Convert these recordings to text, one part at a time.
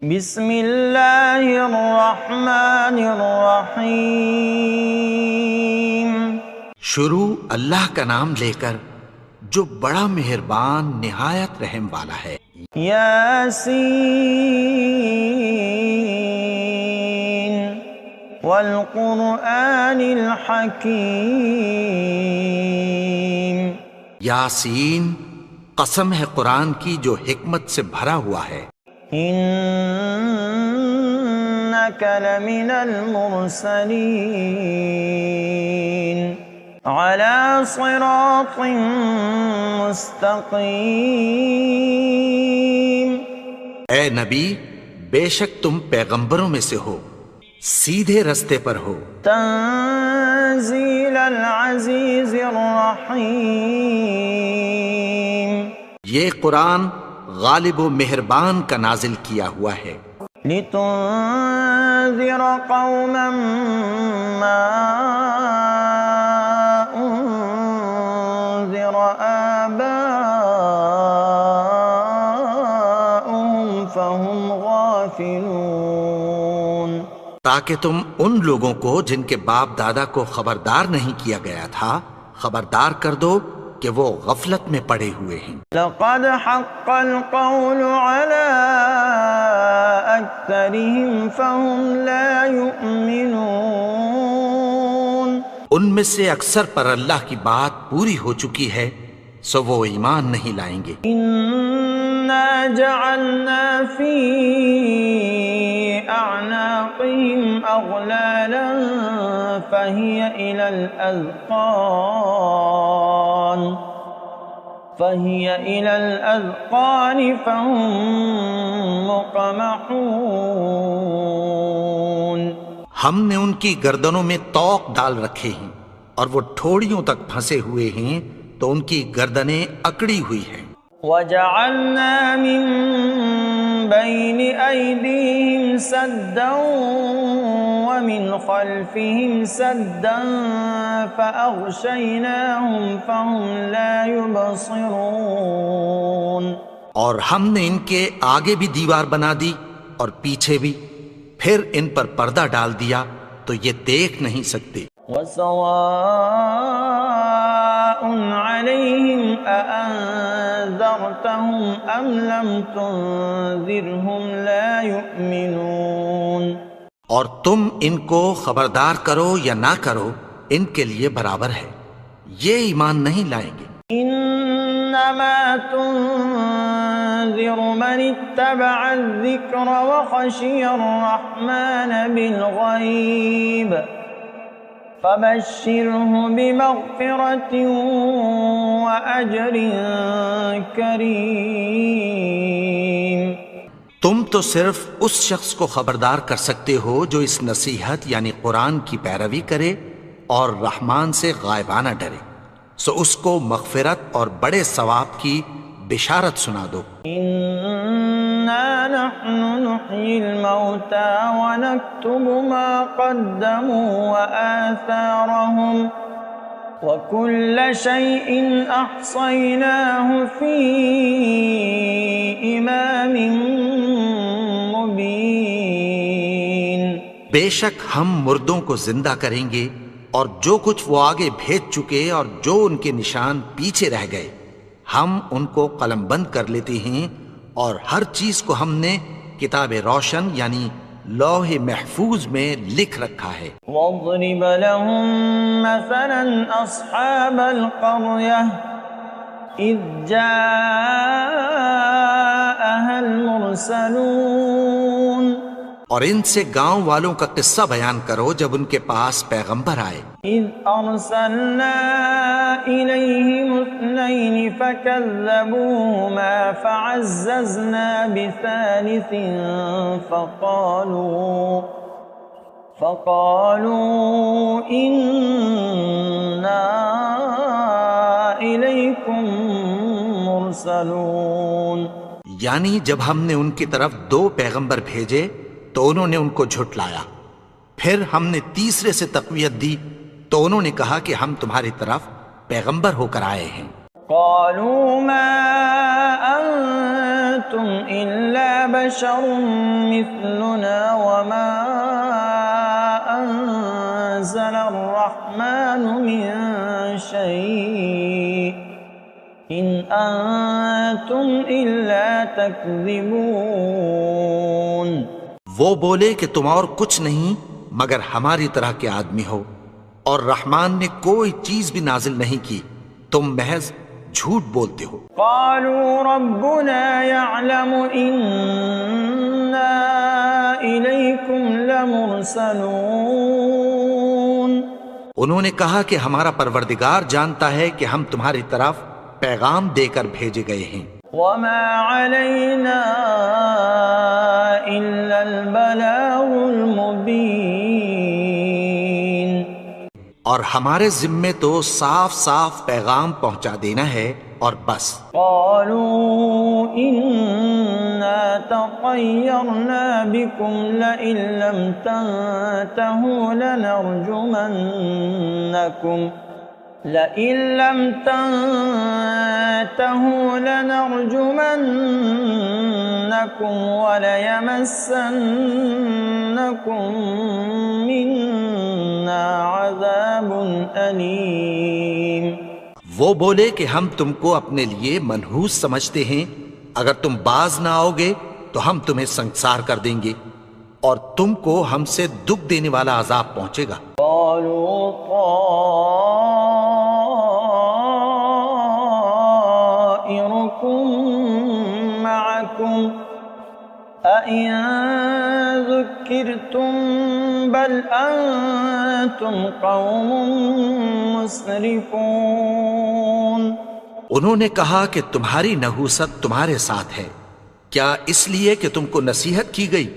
بسم اللہ الرحمن الرحیم۔ شروع اللہ کا نام لے کر جو بڑا مہربان نہایت رحم والا ہے۔ یاسین والقرآن الحکیم۔ یاسین، قسم ہے قرآن کی جو حکمت سے بھرا ہوا ہے۔ انک لمن المرسلین علی صراط مستقیم۔ اے نبی، بے شک تم پیغمبروں میں سے ہو، سیدھے رستے پر ہو۔ تنزیل العزیز الرحیم۔ یہ قرآن غالب و مہربان کا نازل کیا ہوا ہے۔ لتنذر قوما ما انذر آباؤهم فهم غافلون۔ تاکہ تم ان لوگوں کو جن کے باپ دادا کو خبردار نہیں کیا گیا تھا خبردار کر دو کہ وہ غفلت میں پڑے ہوئے ہیں۔ لقد حق القول على اکثرهم فهم لا يؤمنون۔ ان میں سے اکثر پر اللہ کی بات پوری ہو چکی ہے سو وہ ایمان نہیں لائیں گے۔ انا جعلنا في اعناقهم اغلالا فهي الى الاذقان فهم مقمحون۔ ہم نے ان کی گردنوں میں طوق ڈال رکھے ہیں اور وہ ٹھوڑیوں تک پھنسے ہوئے ہیں تو ان کی گردنیں اکڑی ہوئی ہیں۔ وَجَعَلْنَا مِن بَيْنِ أَيْدِيهِمْ سَدًّا وَمِنْ خَلْفِهِمْ سَدًّا فَأَغْشَيْنَاهُمْ فَهُمْ لَا يُبْصِرُونَ۔ اور ہم نے ان کے آگے بھی دیوار بنا دی اور پیچھے بھی، پھر ان پر پردہ ڈال دیا تو یہ دیکھ نہیں سکتے۔ وَسَوَاءٌ عَلَيْهِمْ أَأَنذَرْتَهُمْ أَمْ لَمْ تُنذِرْهُمْ لَا يُؤْمِنُونَ۔ اور تم ان کو خبردار کرو یا نہ کرو ان کے لیے برابر ہے، یہ ایمان نہیں لائیں گے۔ انما تنذر من اتبع الذکر وخشی الرحمن بالغیب فبشرہ بمغفرۃ واجر کریم۔ تم تو صرف اس شخص کو خبردار کر سکتے ہو جو اس نصیحت یعنی قرآن کی پیروی کرے اور رحمان سے غائبانہ ڈرے، سو اس کو مغفرت اور بڑے ثواب کی بشارت سنا دو۔ انا نحن نحیی الموتى ونکتب ما قدموا وآثارهم وكل شيء احصیناه فی امام مبین۔ بے شک ہم مردوں کو زندہ کریں گے اور جو کچھ وہ آگے بھیج چکے اور جو ان کے نشان پیچھے رہ گئے ہم ان کو قلم بند کر لیتے ہیں، اور ہر چیز کو ہم نے کتاب روشن یعنی لوح محفوظ میں لکھ رکھا ہے۔ وَاضْرِبْ لَهُمْ مَثَلًا أَصْحَابَ الْقَرْيَةِ إِذْ جَاءَهَا الْمُرْسَلُونَ۔ اور ان سے گاؤں والوں کا قصہ بیان کرو جب ان کے پاس پیغمبر آئے۔ إِذْ أَرْسَلْنَا إِلَيْهِمُ اثْنَيْنِ فَكَذَّبُوهُمَا فَعَزَّزْنَا بِثَالِثٍ فَقَالُوا إِنَّا إِلَيْكُمْ مُرْسَلُونَ۔ یعنی جب ہم نے ان کی طرف 2 پیغمبر بھیجے تو انہوں نے ان کو جھٹلایا، پھر ہم نے تیسرے سے تقویت دی تو انہوں نے کہا کہ ہم تمہاری طرف پیغمبر ہو کر آئے ہیں۔ قالوا ما أنتم إلا بشر مثلنا وما أنزل الرحمن من شيء إن أنتم إلا تكذبون. وہ بولے کہ تم اور کچھ نہیں مگر ہماری طرح کے آدمی ہو، اور رحمان نے کوئی چیز بھی نازل نہیں کی، تم محض جھوٹ بولتے ہو. قالوا ربنا يعلم إنا إليكم لمرسلون. انہوں نے کہا کہ ہمارا پروردگار جانتا ہے کہ ہم تمہاری طرف پیغام دے کر بھیجے گئے ہیں. وما علينا إلا البلاغ المبين. اور ہمارے ذمے تو صاف صاف پیغام پہنچا دینا ہے اور بس. قالوا إنا تطيرنا بكم لئن لم تنتهوا لنرجمنكم وليمسنكم منا عذاب أليم. وہ بولے کہ ہم تم کو اپنے لیے منحوس سمجھتے ہیں، اگر تم باز نہ آؤ گے تو ہم تمہیں سنسار کر دیں گے اور تم کو ہم سے دکھ دینے والا عذاب پہنچے گا. قالوا طائركم معكم أئن ذكرتم بل أنتم قوم مسرفون. انہوں نے کہا کہ تمہاری نحوست تمہارے ساتھ ہے، کیا اس لیے کہ تم کو نصیحت کی گئی؟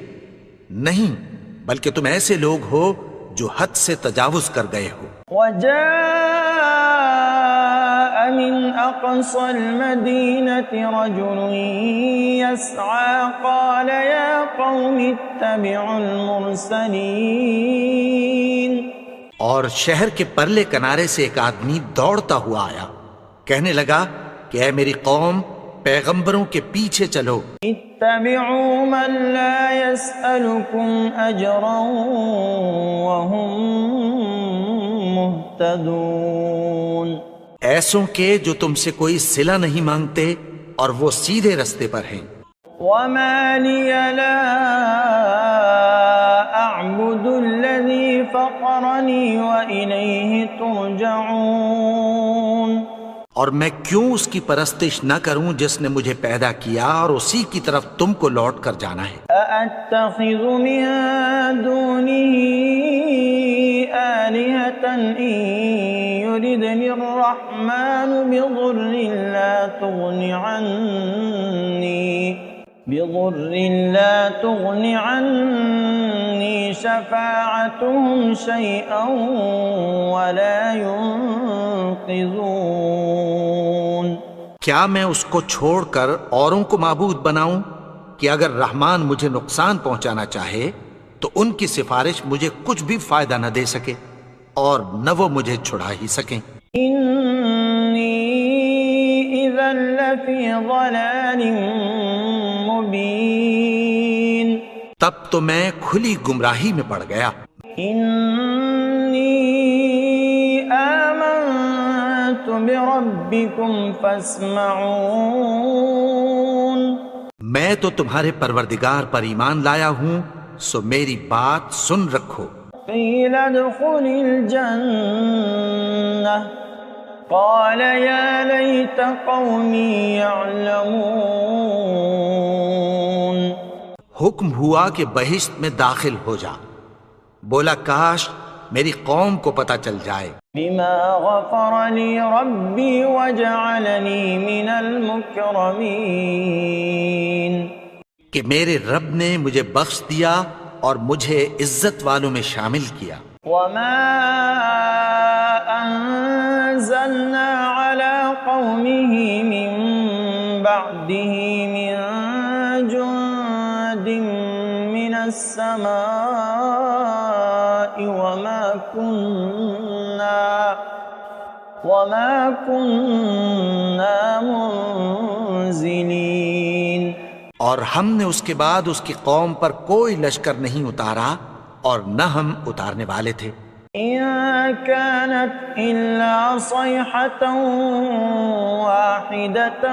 نہیں، بلکہ تم ایسے لوگ ہو جو حد سے تجاوز کر گئے ہو. وجاء من أقصى المدينة رجل يسعى قال يا قوم اتبعوا المرسلين. اور شہر کے پرلے کنارے سے ایک آدمی دوڑتا ہوا آیا، کہنے لگا کہ اے میری قوم، پیغمبروں کے پیچھے چلو. اتبعوا من لا يسألكم أجرا وهم مهتدون. ایسوں کے جو تم سے کوئی صلہ نہیں مانگتے اور وہ سیدھے رستے پر ہیں. وما لي لا أعبد الذي فطرني وإليه ترجعون. اور میں کیوں اس کی پرستش نہ کروں جس نے مجھے پیدا کیا اور اسی کی طرف تم کو لوٹ کر جانا ہے. أأتخذ من دونه آلهة إن يردني الرحمن بضر لا تغن عني شفاعتهم شيئا ولا ينقذون. کیا میں اس کو چھوڑ کر اوروں کو معبود بناؤں کہ اگر رحمان مجھے نقصان پہنچانا چاہے تو ان کی سفارش مجھے کچھ بھی فائدہ نہ دے سکے اور نہ وہ مجھے چھڑا ہی سکیں. إني إذا لفي ضلال مبين. تب تو میں کھلی گمراہی میں پڑ گیا. إني آمنت بربكم فاسمعون. میں تو تمہارے پروردگار پر ایمان لایا ہوں، سو میری بات سن رکھو. قيل ادخل الجنة قال يا ليت قومي يعلمون. حکم ہوا کہ بہشت میں داخل ہو جا. بولا کاش میری قوم کو پتہ چل جائے. بما غفر لي ربي وجعلني من المكرمين. کہ میرے رب نے مجھے بخش دیا اور مجھے عزت والوں میں شامل کیا. وما أنزلنا على قومه من بعده من جند من السماء وما كنا منزلين. اور ہم نے اس کے بعد اس کی قوم پر کوئی لشکر نہیں اتارا اور نہ ہم اتارنے والے تھے۔ إن كانت إلا صيحة واحدة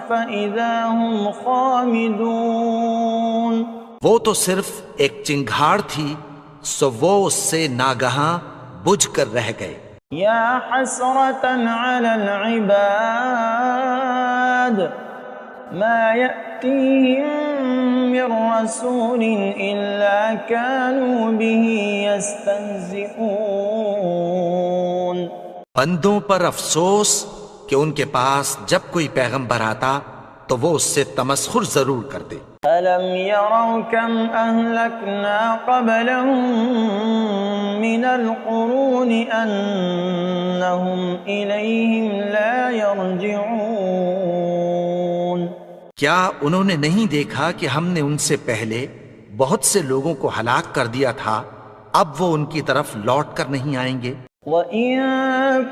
فإذا هم خامدون۔ وہ تو صرف ایک چنگھاڑ تھی، سو وہ اس سے ناگہاں بجھ کر رہ گئے۔ یا حسرة على العباد ما يأتيهم من رسول إلا كانوا به يستهزئون۔ بندوں پر افسوس کہ ان کے پاس جب کوئی پیغمبر آتا تو وہ اس سے تمسخر ضرور کرتے۔ أَلَمْ يَرَوْا كَمْ أَهْلَكْنَا قَبْلَهُمْ مِنَ الْقُرُونِ أَنَّهُمْ إِلَيْهِمْ لَا يَرْجِعُونَ۔ کیا انہوں نے نہیں دیکھا کہ ہم نے ان سے پہلے بہت سے لوگوں کو ہلاک کر دیا تھا، اب وہ ان کی طرف لوٹ کر نہیں آئیں گے؟ وَإِن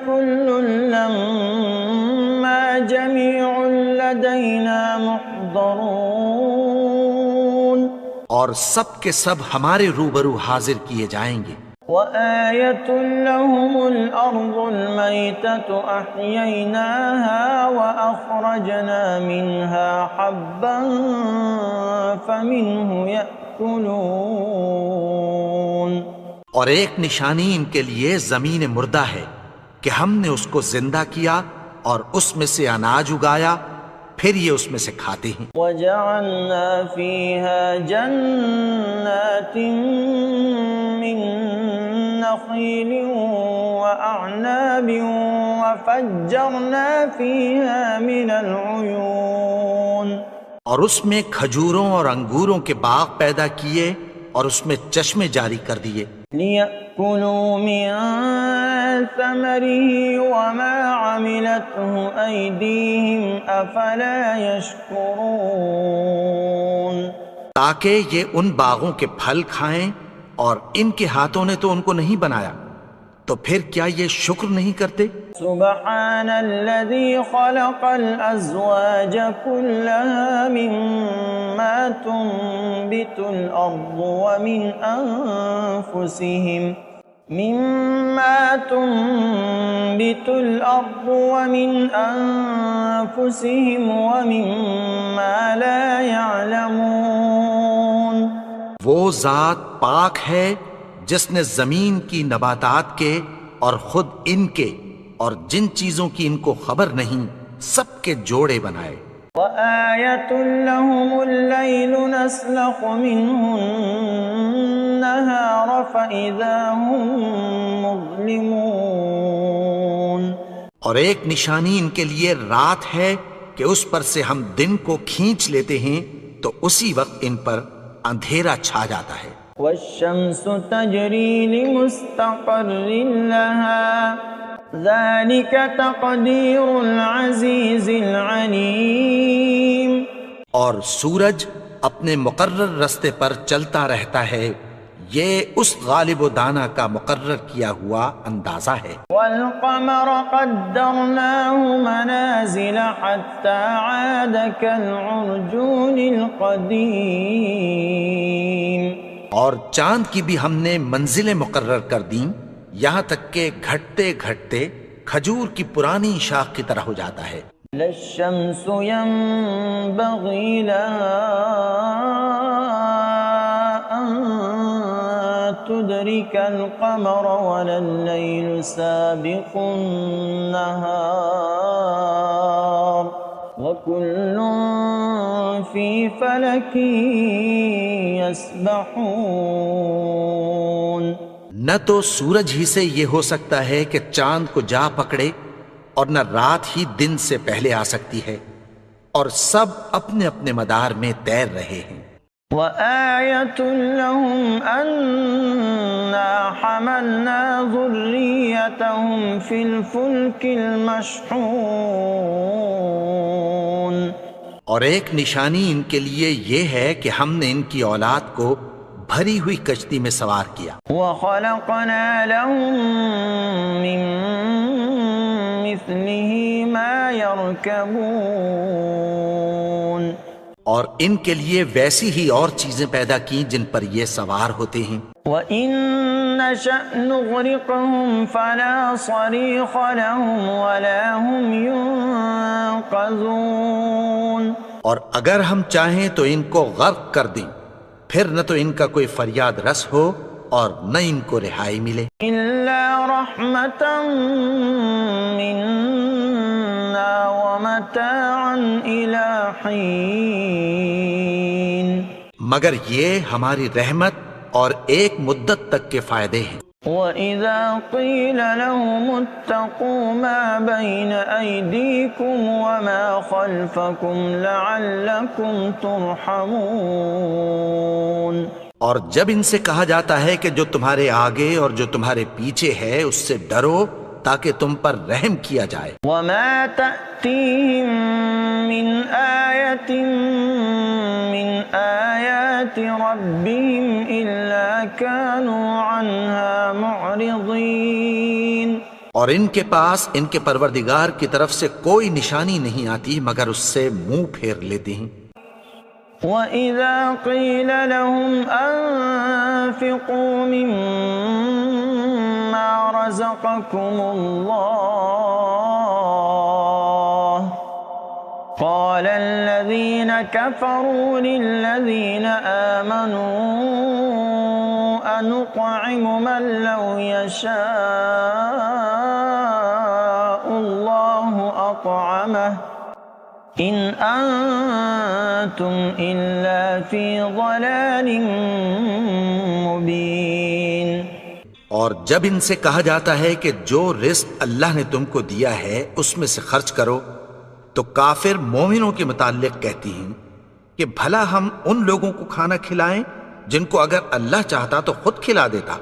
كُلٌّ لَّمَّا جَمِيعٌ لَّدَيْنَا مُحْضَرُونَ۔ اور سب کے سب ہمارے روبرو حاضر کیے جائیں گے۔ وَآيَةٌ لَّهُمُ الْأَرْضُ الْمَيْتَةُ أَحْيَيْنَاهَا وَأَخْرَجْنَا مِنْهَا حَبًّا فَمِنْهُ يَأْكُلُونَ۔ اور ایک نشانی ان کے لیے زمین مردہ ہے کہ ہم نے اس کو زندہ کیا اور اس میں سے اناج اگایا، پھر یہ اس میں سے کھاتے ہیں۔ وَجَعَلْنَا فِيهَا جَنَّاتٍ مِّن نَخِيلٍ وَأَعْنَابٍ وَفَجَّرْنَا فِيهَا مِنَ الْعُيُونِ۔ اور اس میں کھجوروں اور انگوروں کے باغ پیدا کیے اور اس میں چشمے جاری کر دیے۔ لِيَأْكُلُوا مِن ثَمَرِهِ وَمَا عَمِلَتْهُ أَيْدِيهِمْ أَفَلَا يَشْكُرُونَ۔ تاکہ یہ ان باغوں کے پھل کھائیں، اور ان کے ہاتھوں نے تو ان کو نہیں بنایا، تو پھر کیا یہ شکر نہیں کرتے؟ سبحان الذي خلق الأزواج كلها مما تنبت الأرض ومن أنفسهم ومما لا يعلمون۔ وہ ذات پاک ہے جس نے زمین کی نباتات کے اور خود ان کے اور جن چیزوں کی ان کو خبر نہیں سب کے جوڑے بنائے۔ وَآيَةٌ لَّهُمُ اللَّيْلُ نَسْلَخُ مِنْهُ النَّهَارَ فَإِذَا هُم مُظْلِمُونَ۔ اور ایک نشانی ان کے لیے رات ہے کہ اس پر سے ہم دن کو کھینچ لیتے ہیں تو اسی وقت ان پر اندھیرا چھا جاتا ہے۔ وَالشَّمْسُ تَجْرِي لِمُسْتَقَرٍّ لَّهَا ذَلِكَ تَقْدِيرُ الْعَزِيزِ الْعَلِيمِ۔ اور سورج اپنے مقرر رستے پر چلتا رہتا ہے، یہ اس غالب و دانا کا مقرر کیا ہوا اندازہ ہے۔ وَالْقَمَرَ قَدَّرْنَاهُ مَنَازِلَ حَتَّى عَادَ كَالْعُرْجُونِ الْقَدِيمِ۔ اور چاند کی بھی ہم نے منزلیں مقرر کر دیں، یہاں تک کہ گھٹتے گھٹتے کھجور کی پرانی شاخ کی طرح ہو جاتا ہے۔ لَا الشَّمْسُ يَنبَغِي لَهَا أَن تُدْرِكَ الْقَمَرَ وَلَا اللَّيْلُ سَابِقُ النَّهَارِ وَكُلٌّ فِي فَلَكٍ يَسْبَحُونَ۔ نہ تو سورج ہی سے یہ ہو سکتا ہے کہ چاند کو جا پکڑے، اور نہ رات ہی دن سے پہلے آ سکتی ہے، اور سب اپنے اپنے مدار میں تیر رہے ہیں۔ وَآيَةٌ لَّهُمْ أَنَّا حَمَلْنَا ذُرِّيَّتَهُمْ فِي الْفُلْكِ الْمَشْحُونِ۔ اور ایک نشانی ان کے لیے یہ ہے کہ ہم نے ان کی اولاد کو بھری ہوئی کشتی میں سوار کیا۔ وَخَلَقْنَا لَهُم مِّن مِّثْلِهِ مَا يَرْكَبُونَ۔ اور ان کے لیے ویسی ہی اور چیزیں پیدا کی جن پر یہ سوار ہوتے ہیں. وَإِن نَّشَأْ نُغْرِقْهُمْ فَلَا صَرِيخَ لَهُمْ وَلَا هُمْ يُنقَذُونَ. اور اگر ہم چاہیں تو ان کو غرق کر دیں، پھر نہ تو ان کا کوئی فریاد رس ہو اور نہ ان کو رہائی ملے. إِلَّا رَحْمَةً مِّنَّا وَمَتَاعًا إِلَىٰ حِينٍ. مگر یہ ہماری رحمت اور ایک مدت تک کے فائدے ہیں. وَإِذَا قِيلَ لَهُمُ اتَّقُوا مَا بَيْنَ أَيْدِيكُمْ وَمَا خَلْفَكُمْ لَعَلَّكُمْ تُرْحَمُونَ. اور جب ان سے کہا جاتا ہے کہ جو تمہارے آگے اور جو تمہارے پیچھے ہے اس سے ڈرو تاکہ تم پر رحم کیا جائے. وَمَا تَأْتِيهِم مِّنْ آيَةٍ مِّنْ آيَاتِ رَبِّهِمْ إِلَّا كَانُوا عَنْهَا مُعْرِضِينَ. اور ان کے پاس ان کے پروردگار کی طرف سے کوئی نشانی نہیں آتی مگر اس سے منہ پھیر لیتے ہیں. وَإِذَا قِيلَ لَهُمْ أَنفِقُوا مِمَّا رَزَقَكُمُ اللَّهُ قَالَ الَّذِينَ كَفَرُوا لِلَّذِينَ آمَنُوا أَنُطْعِمُ مَن لَّوْ يَشَاءُ اللَّهُ أَطْعَمَهُ إِنْ أَنتُمْ إِلَّا فِي ضَلَالٍ مُبِينٍ. اور جب ان سے کہا جاتا ہے کہ جو رزق اللہ نے تم کو دیا ہے اس میں سے خرچ کرو تو کافر مومنوں کے متعلق کہتی ہیں کہ بھلا ہم ان لوگوں کو کھانا کھلائیں جن کو اگر اللہ چاہتا تو خود کھلا دیتا.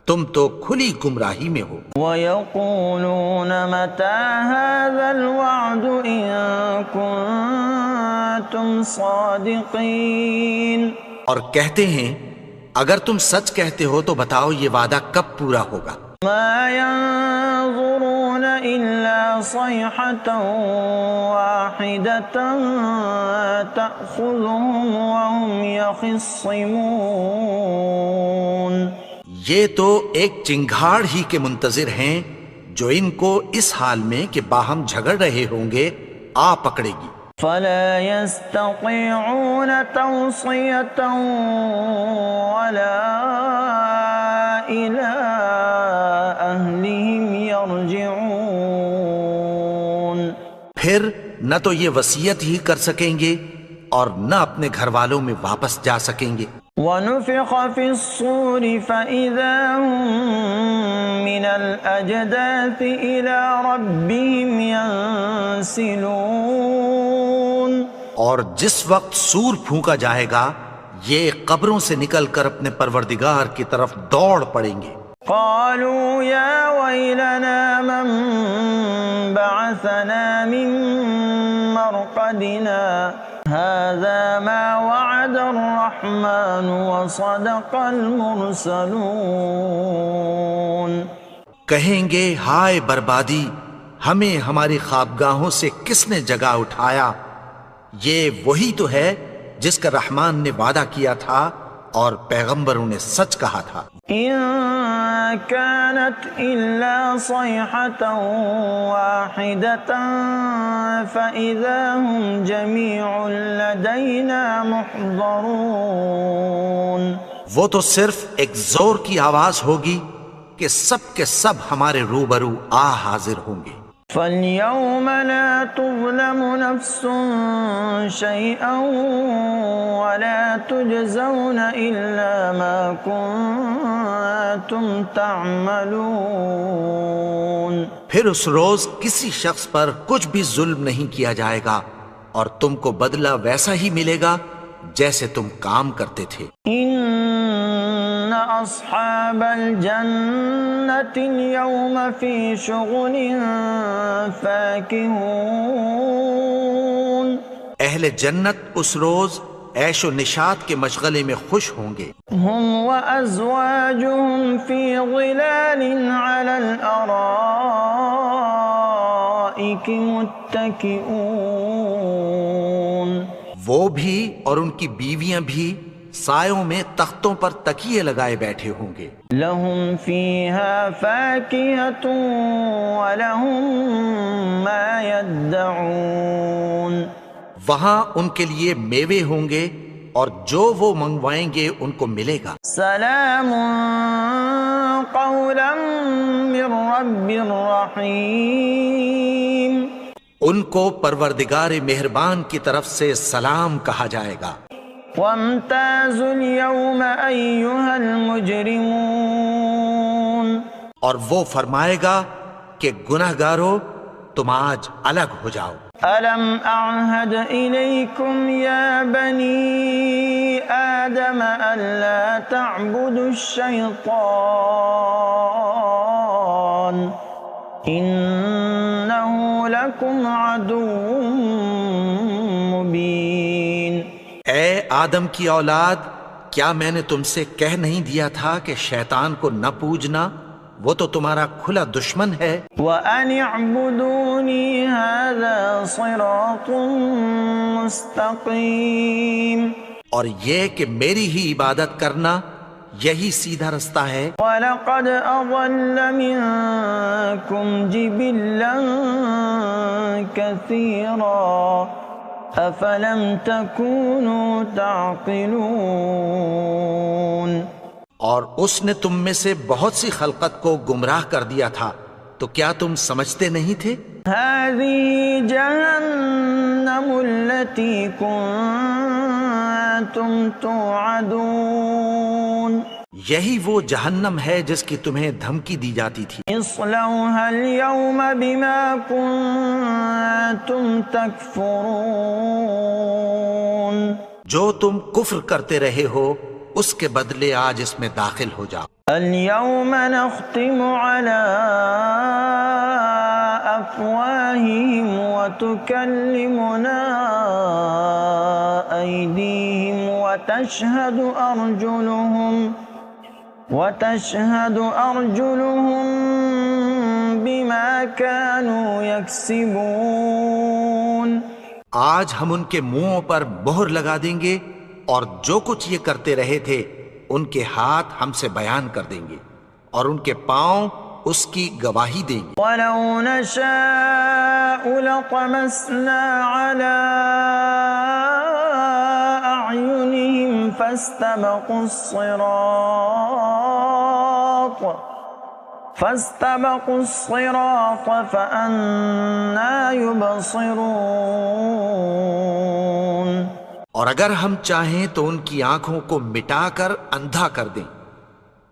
تم تو کھلی گمراہی میں ہو. وَيَقُولُونَ مَتَىٰ هَٰذَا الْوَعْدُ إِن كُنتُمْ صَادِقِينَ. اور کہتے ہیں اگر تم سچ کہتے ہو تو بتاؤ یہ وعدہ کب پورا ہوگا. مَا يَنظُرُونَ إِلَّا صَيْحَةً وَاحِدَةً تَأْخُذُهُمْ وَهُمْ يَخِصِّمُونَ. یہ تو ایک چنگھاڑ ہی کے منتظر ہیں جو ان کو اس حال میں کہ باہم جھگڑ رہے ہوں گے آ پکڑے گی. فَلَا يَسْتَطِيعُونَ تَوْصِيَةً وَلَا إِلَىٰ أَهْلِهِمْ يَرْجِعُونَ. پھر نہ تو یہ وصیت ہی کر سکیں گے اور نہ اپنے گھر والوں میں واپس جا سکیں گے. وَنُفِخَ فِي الصُّورِ فَإِذَا هُم مِّنَ الْأَجْدَاثِ إِلَىٰ رَبِّهِمْ يَنسِلُونَ. اور جس وقت سور پھونکا جائے گا یہ قبروں سے نکل کر اپنے پروردگار کی طرف دوڑ پڑیں گے. قالوا يا ويلنا من بعثنا من مرقدنا هذا ما وعد الرحمن وصدق المرسلون. کہیں گے ہائے بربادی، ہمیں ہماری خوابگاہوں سے کس نے جگا اٹھایا؟ یہ وہی تو ہے جس کا رحمان نے وعدہ کیا تھا اور پیغمبروں نے سچ کہا تھا. إن كانت إلا صيحة واحدة فإذا هم جميع لدينا محضرون. وہ تو صرف ایک زور کی آواز ہوگی کہ سب کے سب ہمارے روبرو آ حاضر ہوں گے. فَالْيَوْمَ لَا تُظْلَمُ نَفْسٌ شَيْئًا وَلَا تُجْزَوْنَ إِلَّا مَا كُنتُمْ تَعْمَلُونَ. پھر اس روز کسی شخص پر کچھ بھی ظلم نہیں کیا جائے گا اور تم کو بدلہ ویسا ہی ملے گا جیسے تم کام کرتے تھے. إِنَّ أَصْحَابَ الْجَنَّةِ الْيَوْمَ فِي شُغُلٍ فَاكِهُونَ. اہل جنت اس روز عیش و نشاط کے مشغلے میں خوش ہوں گے. هُمْ وَأَزْوَاجُهُمْ فِي ظِلَالٍ عَلَى الْأَرَائِكِ مُتَّكِئُونَ. وہ بھی اور ان کی بیویاں بھی سایوں میں تختوں پر تکیے لگائے بیٹھے ہوں گے. لهم فيها فاكهة ولهم ما يدعون. وہاں ان کے لیے میوے ہوں گے اور جو وہ منگوائیں گے ان کو ملے گا. سلام قولا من رب رحیم. ان کو پروردگار مہربان کی طرف سے سلام کہا جائے گا. وامتازوا اليوم أيها المجرمون. اور وہ فرمائے گا کہ گنہگارو تم آج الگ ہو جاؤ. ألم أعهد إليكم يا بني آدم ألا تعبدوا الشيطان إنه لكم عدو مبين. اے آدم کی اولاد، کیا میں نے تم سے کہہ نہیں دیا تھا کہ شیطان کو نہ پوجنا؟ وہ تو تمہارا کھلا دشمن ہے. وَأَنِ اعْبُدُونِي هَذَا صِرَاطٌ مُسْتَقِيمٌ. اور یہ کہ میری ہی عبادت کرنا یہی سیدھا رستہ ہے. وَلَقَدْ أَضَلَّ مِنكُمْ جِبِلًّا كَثِيرًا أَفَلَمْ تَكُونُوا تَعْقِلُونَ. اور اس نے تم میں سے بہت سی خلقت کو گمراہ کر دیا تھا، تو کیا تم سمجھتے نہیں تھے؟ هذه جهنم التي كنتم توعدون. یہی وہ جہنم ہے جس کی تمہیں دھمکی دی جاتی تھی. اصلوها اليوم بما كنتم تكفرون. جو تم کفر کرتے رہے ہو اس کے بدلے آج اس میں داخل ہو جاؤ. اليوم نختم على أفواههم وتكلمنا أيديهم وتشهد أرجلهم بما كانوا يكسبون. آج ہم ان کے منہوں پر مہر لگا دیں گے اور جو کچھ یہ کرتے رہے تھے ان کے ہاتھ ہم سے بیان کر دیں گے اور ان کے پاؤں اس کی گواہی دیں گے. وَلَوْ نَشَاءُ لَطَمَسْنَا عَلَىٰ أَعْيُنِهِمْ فَاسْتَبَقُوا الصِّرَاطَ فَأَنَّىٰ يُبْصِرُونَ. اور اگر ہم چاہیں تو ان کی آنکھوں کو مٹا کر اندھا کر دیں،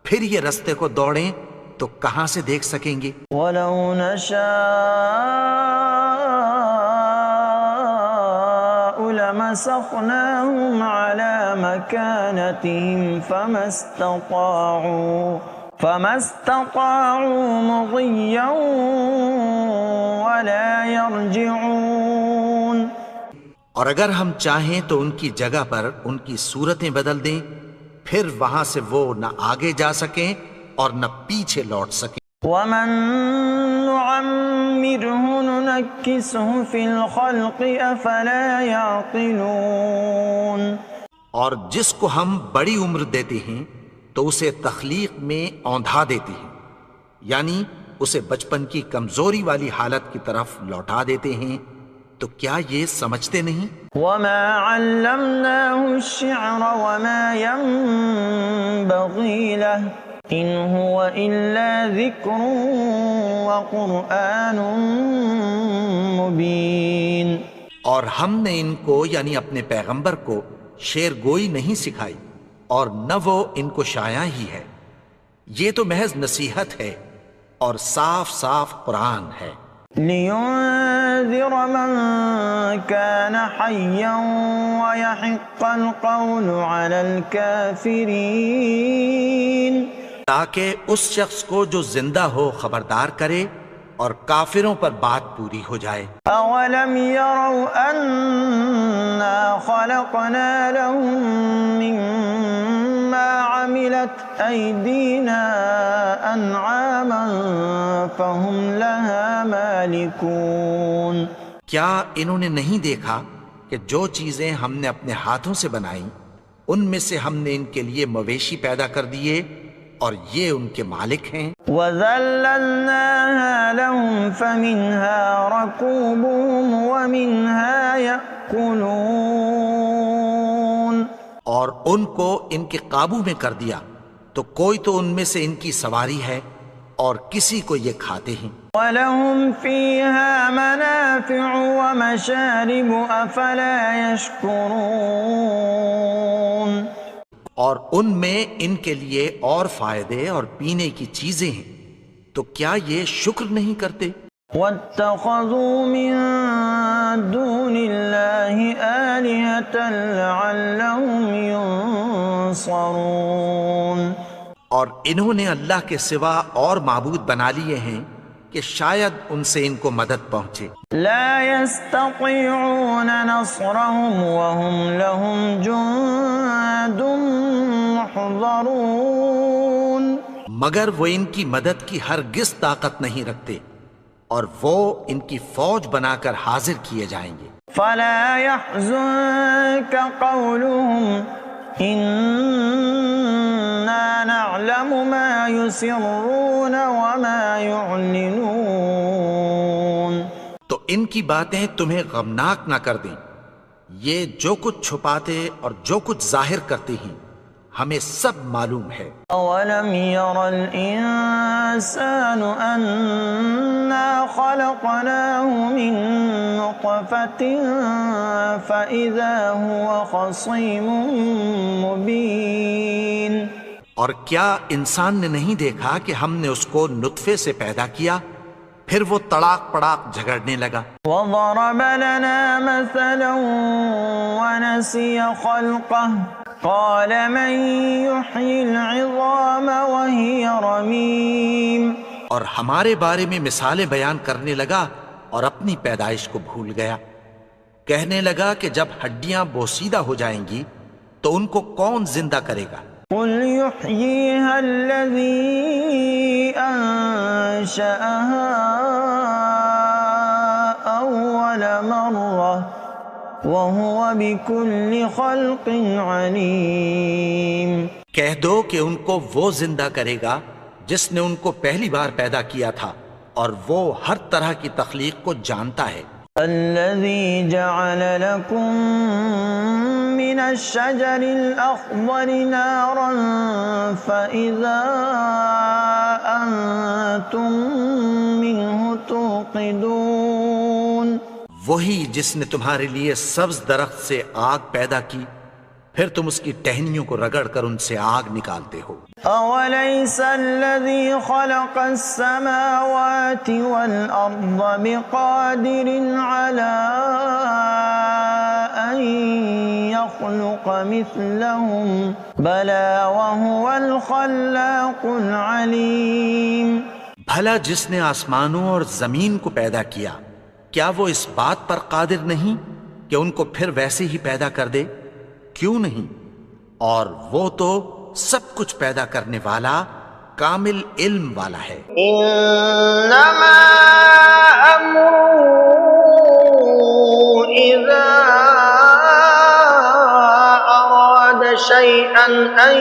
پھر یہ رستے کو دوڑیں تو کہاں سے دیکھ سکیں گے. وَلَوْ نَشَاءُ لَمَسَخْنَاهُمْ عَلَى مَكَانَتِهِمْ فَمَا اسْتَطَاعُوا مُضِيًّا وَلَا يَرْجِعُونَ. اور اگر ہم چاہیں تو ان کی جگہ پر ان کی صورتیں بدل دیں، پھر وہاں سے وہ نہ آگے جا سکیں اور نہ پیچھے لوٹ سکیں. وَمَن نُعَمِّرْهُ نُنَكِّسْهُ فِي الْخَلْقِ أَفَلَا يَعْقِلُونَ. اور جس کو ہم بڑی عمر دیتے ہیں تو اسے تخلیق میں اوندھا دیتے ہیں، یعنی اسے بچپن کی کمزوری والی حالت کی طرف لوٹا دیتے ہیں. تو کیا یہ سمجھتے نہیں؟ وَمَا عَلَّمْنَاهُ الشِّعْرَ وَمَا يَنبَغِي لَهُ إِنْ هُوَ إِلَّا ذِكْرٌ وَقُرْآنٌ مُبِينٌ. اور ہم نے ان کو یعنی اپنے پیغمبر کو شعر گوئی نہیں سکھائی اور نہ وہ ان کو شایع ہی ہے. یہ تو محض نصیحت ہے اور صاف صاف قرآن ہے. لِيُنذِرَ مَن كَانَ حَيًّا وَيَحِقَّ الْقَوْلُ عَلَى الْكَافِرِينَ. تاکہ اس شخص کو جو زندہ ہو خبردار کرے اور کافروں پر بات پوری ہو جائے. أَوَلَمْ يَرَوْا أَنَّا خَلَقْنَا لَهُم مِّمَّا عَمِلَتْ أَيْدِينَا أَنْعَامًا فَهُمْ لَهَا مَالِكُونَ. کیا انہوں نے نہیں دیکھا کہ جو چیزیں ہم نے اپنے ہاتھوں سے بنائیں ان میں سے ہم نے ان کے لیے مویشی پیدا کر دیے اور یہ ان کے مالک ہیں. وَذَلَّلْنَاهَا لَهُمْ فَمِنْهَا رَكُوبُهُمْ وَمِنْهَا يَأْكُلُونَ. اور ان کو ان کے قابو میں کر دیا تو کوئی تو ان میں سے ان کی سواری ہے اور کسی کو یہ کھاتے ہیں. وَلَهُمْ فِيهَا مَنَافِعُ وَمَشَارِبُ أَفَلَا يَشْكُرُونَ. اور ان میں ان کے لیے اور فائدے اور پینے کی چیزیں ہیں تو کیا یہ شکر نہیں کرتے؟ وَاتَّخَذُوا مِن دُونِ اللَّهِ آلِهَةً لَعَلَّهُمْ يُنصَرُونَ. اور انہوں نے اللہ کے سوا اور معبود بنا لیے ہیں کہ شاید ان سے ان کو مدد پہنچے. لا يستطيعون نصرهم وهم لهم جند محضرون. مگر وہ ان کی مدد کی ہرگز طاقت نہیں رکھتے اور وہ ان کی فوج بنا کر حاضر کیے جائیں گے. فلا يحزنك قولهم إنا نعلم ما يسرون وما يعلنون. تو ان کی باتیں تمہیں غمناک نہ کر دیں. یہ جو کچھ چھپاتے اور جو کچھ ظاہر کرتے ہیں ہمیں سب معلوم ہے. أولم ير الإنسان أنا خلقناه من نطفة فإذا هو خصيم مبين. اور کیا انسان نے نہیں دیکھا کہ ہم نے اس کو نطفے سے پیدا کیا پھر وہ تڑاک پڑاک جھگڑنے لگا. وضرب لنا مثلا ونسي خلقه قال من يحيي العظام وهي رميم. اور ہمارے بارے میں مثالیں بیان کرنے لگا اور اپنی پیدائش کو بھول گیا. کہنے لگا کہ جب ہڈیاں بوسیدہ ہو جائیں گی تو ان کو کون زندہ کرے گا؟ قل يحييها الذي أنشأها أول مرة وهو بكل خلق عليم. کہہ دو کہ ان کو وہ زندہ کرے گا جس نے ان کو پہلی بار پیدا کیا تھا اور وہ ہر طرح کی تخلیق کو جانتا ہے. الذي جعل لكم من الشجر الأخضر نارا فإذا أنتم منه توقدون. وہی جس نے تمہارے لیے سبز درخت سے آگ پیدا کی پھر تم اس کی ٹہنیوں کو رگڑ کر ان سے آگ نکالتے ہو. أوليس الذي خلق السماوات والأرض بقادر على أن يخلق مثلهم بلى وهو الخلاق العليم. بھلا جس نے آسمانوں اور زمین کو پیدا کیا کیا وہ اس بات پر قادر نہیں کہ ان کو پھر ویسے ہی پیدا کر دے؟ کیوں نہیں؟ اور وہ تو سب کچھ پیدا کرنے والا کامل علم والا ہے. انما امره اذا اراد شيئا ان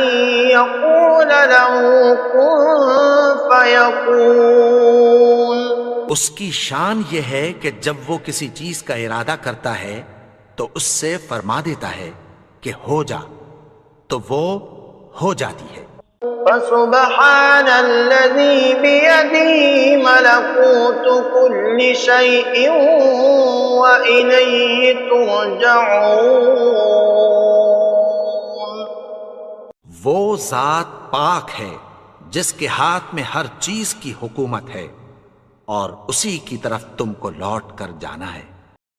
يقول له كن فيكون. اس کی شان یہ ہے کہ جب وہ کسی چیز کا ارادہ کرتا ہے تو اس سے فرما دیتا ہے کہ ہو جا تو وہ ہو جاتی ہے. فسبحان الذي بيده ملكوت كل شيء وإليه ترجعون. وہ ذات پاک ہے جس کے ہاتھ میں ہر چیز کی حکومت ہے اور اسی کی طرف تم کو لوٹ کر جانا ہے.